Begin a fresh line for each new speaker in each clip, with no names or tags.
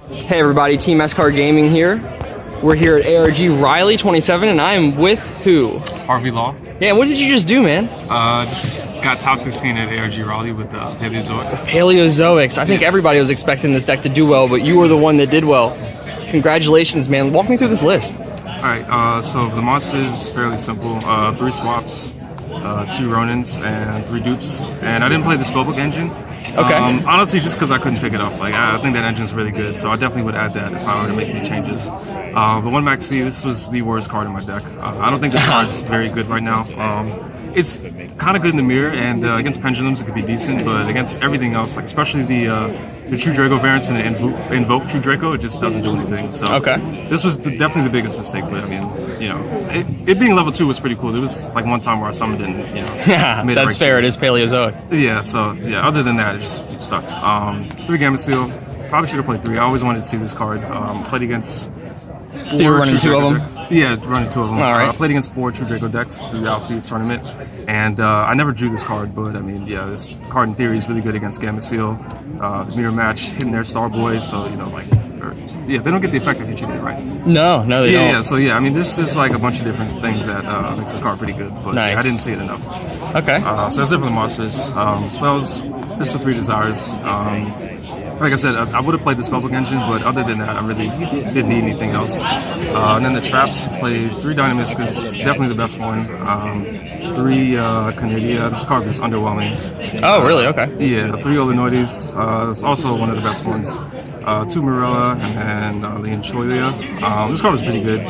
Hey everybody, Team S-Card Gaming here. We're here at ARG Raleigh 27 and I am with who?
Harvey Law.
Yeah, what did you just do, man?
Just got top 16 at ARG Raleigh with Paleozoic.
Paleozoics. I think everybody was expecting this deck to do well, but you were the one that did well. Congratulations, man. Walk me through this list.
Alright, so the monster is fairly simple. 3 swaps, 2 Ronins, and 3 dupes. And I didn't play the spellbook engine.
Okay.
Honestly, just because I couldn't pick it up. Like, I think that engine's really good, so I definitely would add that if I were to make any changes. The one Maxi, this was the worst card in my deck. I don't think this card's very good right now. It's kind of good in the mirror, and against pendulums it could be decent, but against everything else, like especially the True Draco variants and the Invoke True Draco, it just doesn't do anything. So this was definitely the biggest mistake, but I mean, you know, it being level 2 was pretty cool. There was like one time where I summoned it and, you know, made
That's fair, it is Paleozoic.
Yeah, so yeah, other than that, it sucked. 3 Gamma Seal, probably should have played 3. I always wanted to see this card. Played against 4
So you're running 2 of them?
decks. Yeah, running 2 of them.
All right.
I played against 4 True Draco decks throughout the tournament, and I never drew this card, but I mean, yeah, this card in theory is really good against Gamma Seal. The mirror match, hitting their Starboy, so, you know, like, yeah, they don't get the effect if you treat it right.
No, they don't.
Yeah, so yeah, I mean, there's just like a bunch of different things that makes this card pretty good, but
Nice.
I didn't see it enough.
Okay.
So that's it for the monsters. Spells, this is 3 Desires. Like I said, I would have played the Spellbook engine, but other than that, I really didn't need anything else. And then the traps, played 3 Dynamiscus, definitely the best one. 3 Canidia, this card was underwhelming.
Oh, really? Okay.
Yeah, 3 Olinoides, it's also one of the best ones. 2 Morella, and the Encholia. This card was pretty good.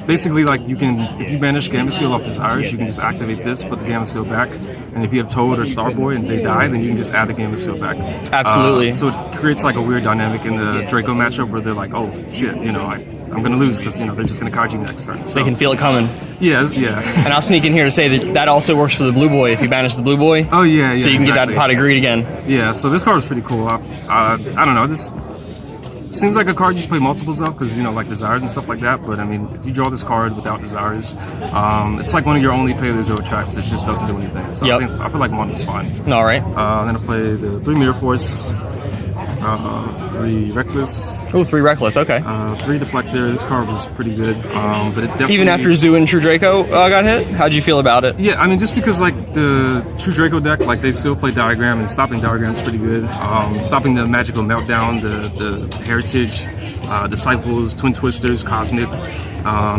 Basically, like, you can, if you banish Gamma Seal off Desires, you can just activate this, put the Gamma Seal back, and if you have Toad or Starboy and they die, then you can just add the Gamma Seal back.
Absolutely.
So it creates like a weird dynamic in the Draco matchup where they're like, oh shit, you know, I'm gonna lose because, you know, they're just gonna Kaiji next turn. So
They can feel it coming.
yeah.
And I'll sneak in here to say that also works for the Blue Boy if you banish the Blue Boy.
Oh yeah,
So you can get that pot of greed again.
Yeah, so this card was pretty cool. I don't know, this seems like a card you should play multiples of because, you know, like Desires and stuff like that, but I mean, if you draw this card without Desires, it's like one of your only Paleozoic traps that just doesn't do anything. So I feel like 1 was fine.
All right.
Then I play the 3 Mirror Force, 3 Reckless.
Oh, 3 Reckless, okay.
3 Deflector. This card was pretty good, but it definitely...
Even after Zoo and True Draco got hit? How'd you feel about it?
Yeah, I mean, just because, like, the True Draco deck, like, they still play Diagram, and stopping Diagram's pretty good. Stopping the Magical Meltdown, the Heritage, Disciples, Twin Twisters, Cosmic,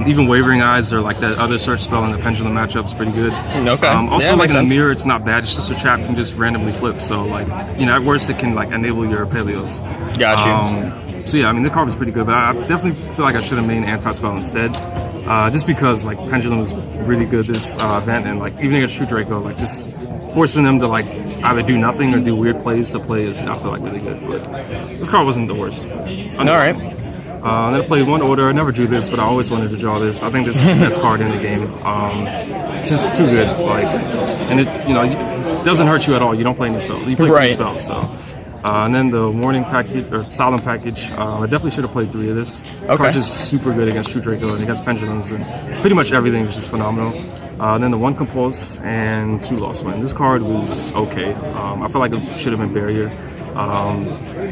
even Wavering Eyes, or, like, that other search spell in the Pendulum matchup's pretty good.
Okay.
Also,
yeah,
like, in the
sense.
mirror, it's not bad. It's just a trap you can just randomly flip, so, like, you know, at worst, it can, like, enable your Paleos.
Got you.
So yeah, I mean, the card was pretty good, but I definitely feel like I should have made Anti-Spell instead. Just because, like, Pendulum was really good this event, and, like, even against True Draco, like, just forcing them to, like, either do nothing or do weird plays to play is, I feel like, really good. But this card wasn't the worst.
All right.
Then I played 1 Order. I never drew this, but I always wanted to draw this. I think this is the best card in the game. It's just too good. Like, and it, you know, it doesn't hurt you at all. You don't play any spells. You play 3 spells, so. And then the Warning package, or Solemn package, I definitely should have played 3 of this. This card's just super good against True Draco and against Pendulums, and pretty much everything is just phenomenal. And then the 1 Compulse and 2 Lost Wind. This card was okay. I feel like it should have been Barrier.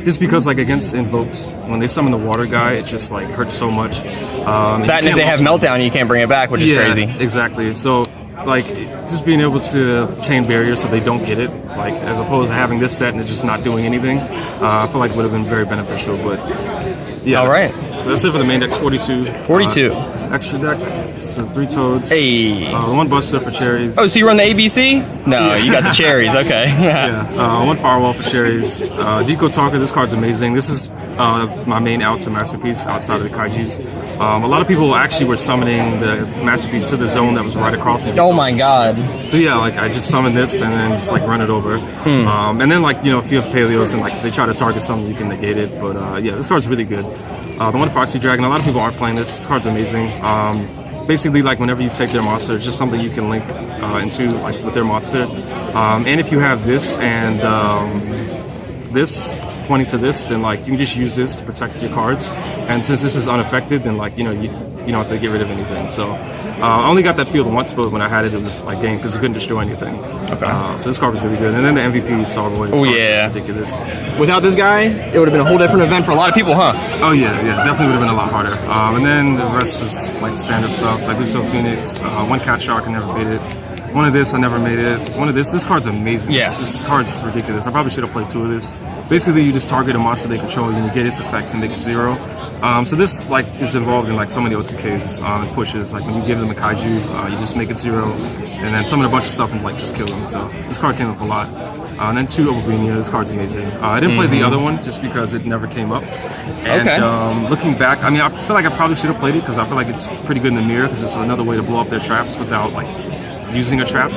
Just because, like, against Invoked, when they summon the Water guy, it just, like, hurts so much.
That and if they have Meltdown, you can't bring it back, which is crazy.
Exactly. So, like, just being able to chain Barrier so they don't get it, like, as opposed to having this set and it's just not doing anything, I feel like would have been very beneficial, but yeah.
All right.
So that's it for the main deck's 42.
42.
Extra deck, so 3 Toads.
Hey.
1 Buster for Cherries.
Oh, so you run the ABC? No, you got the Cherries, okay.
Yeah, 1 Firewall for Cherries. Deco Talker, this card's amazing. This is my main out to Masterpiece outside of the Kaijis. A lot of people actually were summoning the Masterpiece to the zone that was right across from
Oh my god.
So yeah, like, I just summon this and then just, like, run it over. And then, like, you know, if you have Paleos and, like, they try to target something, you can negate it. But yeah, this card's really good. The 1 Proxy Dragon, a lot of people aren't playing this. This card's amazing. Basically, like, whenever you take their monster, it's just something you can link into, like, with their monster. And if you have this and this, pointing to this, then like you can just use this to protect your cards. And since this is unaffected, then like you don't have to get rid of anything. So I only got that field once, but when I had it, it was like game because it couldn't destroy anything.
Okay.
So this card was really good. And then the MVP Starboy.
Oh yeah,
ridiculous.
Without this guy, it would have been a whole different event for a lot of people, huh?
Oh yeah, definitely would have been a lot harder. And then the rest is like standard stuff, like Lucio Phoenix, one Cat Shark, I never made it. One of this, I never made it. One of this card's amazing.
Yes.
This card's ridiculous. I probably should have played 2 of this. Basically, you just target a monster they control, and you get its effects and make it 0. So this like is involved in like so many OTKs and pushes. Like when you give them a kaiju, you just make it 0, and then summon a bunch of stuff and like just kill them. So this card came up a lot. And then 2 Oblinia. This card's amazing. I didn't play the other one just because it never came up. And looking back, I mean, I feel like I probably should have played it because I feel like it's pretty good in the mirror because it's another way to blow up their traps without like using a trap.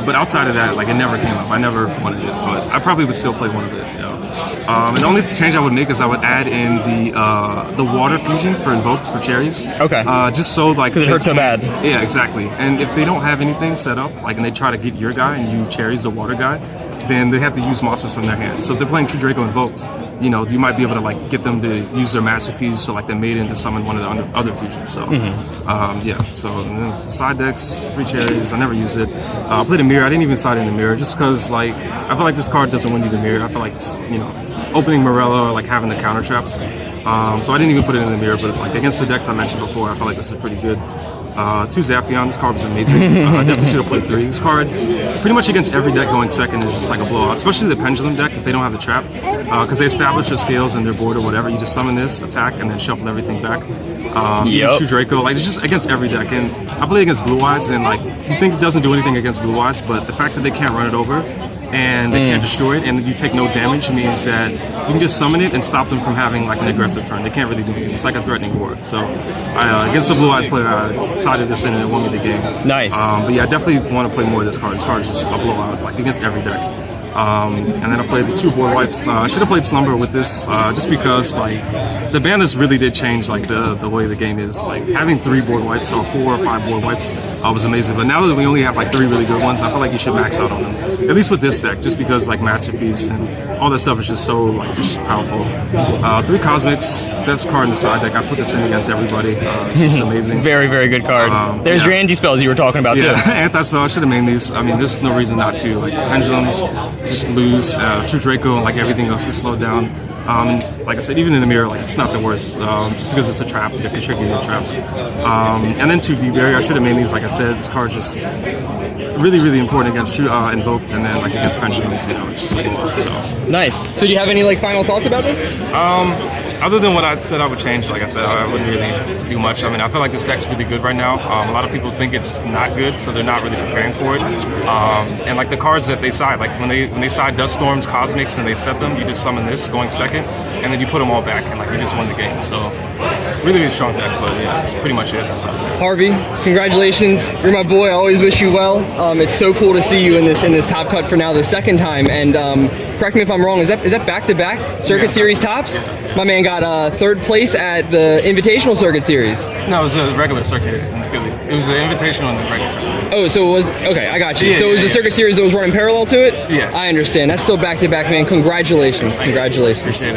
But outside of that, like it never came up. I never wanted it, but I probably would still play one of it. And the only change I would make is I would add in the water fusion for invoked for cherries.
Okay.
Just so like
because it hurts so bad.
Yeah, exactly. And if they don't have anything set up, like and they try to get your guy and you cherries the water guy, then they have to use monsters from their hand. So if they're playing True Draco invoked, you might be able to like get them to use their masterpiece, so like they made it to summon one of the other fusions. So So and then side decks, 3 cherries. I never use it. I played a mirror. I didn't even side in the mirror just because like I feel like this card doesn't win you the mirror. I feel like it's opening Morello or like having the counter traps. So I didn't even put it in the mirror. But like against the decks I mentioned before, I feel like this is pretty good. 2 Zaphion, this card was amazing. I definitely should have played 3. This card, pretty much against every deck going second, is just like a blowout, especially the Pendulum deck if they don't have the trap. Because they establish their scales in their board or whatever. You just summon this, attack, and then shuffle everything back. True Draco, like it's just against every deck. And I played against Blue Eyes, and like you think it doesn't do anything against Blue Eyes, but the fact that they can't run it over and they can't destroy it, and you take no damage means that you can just summon it and stop them from having like an aggressive turn. They can't really do anything. It's like a threatening war. So against the Blue Eyes player, I sided this in and it won me the game.
Nice.
But yeah, I definitely want to play more of this card. This card is just a blowout, like against every deck. And then I played the 2 board wipes. I should have played Slumber with this, just because like the bandits really did change like the way the game is. Like having 3 board wipes or 4 or 5 board wipes was amazing. But now that we only have like 3 really good ones, I feel like you should max out on them. At least with this deck, just because like Masterpiece and all that stuff is just so like just powerful. 3 Cosmics, best card in the side deck. I put this in against everybody. It's just amazing.
Very, very good card. There's your anti-spells you were talking about too.
Anti-spell. I should have made these. I mean, there's no reason not to. Like Pendulums, just lose. True Draco and like everything else gets slowed down. Like I said, even in the mirror, like it's not the worst. Just because it's a trap, you can trigger your traps. And then 2D barrier. I should have made these. Like I said, this card's just really, really important against invoked, and then like against pendulums. It's just a lot. So
nice. So do you have any like final thoughts about this?
Other than what I said I would change, like I said, I wouldn't really do much. I mean, I feel like this deck's really good right now. A lot of people think it's not good, so they're not really preparing for it. And like the cards that they side, like when they side Dust Storms, Cosmics, and they set them, you just summon this going second, and then you put them all back, and like you just win the game. So really, really strong deck, but yeah, that's pretty much it.
Harvey, congratulations. You're my boy. I always wish you well. It's so cool to see you in this top cut for now the second time. And correct me if I'm wrong. Is that back-to-back Circuit Series tops? My man got 3rd place at the Invitational Circuit Series.
No, it was a regular circuit in Philly. It was an Invitational in the regular circuit.
Oh, so it was okay. I got you. So it was the Circuit Series that was running parallel to it.
Yeah,
I understand. That's still back-to-back, man. Congratulations. Congratulations.
Appreciate it.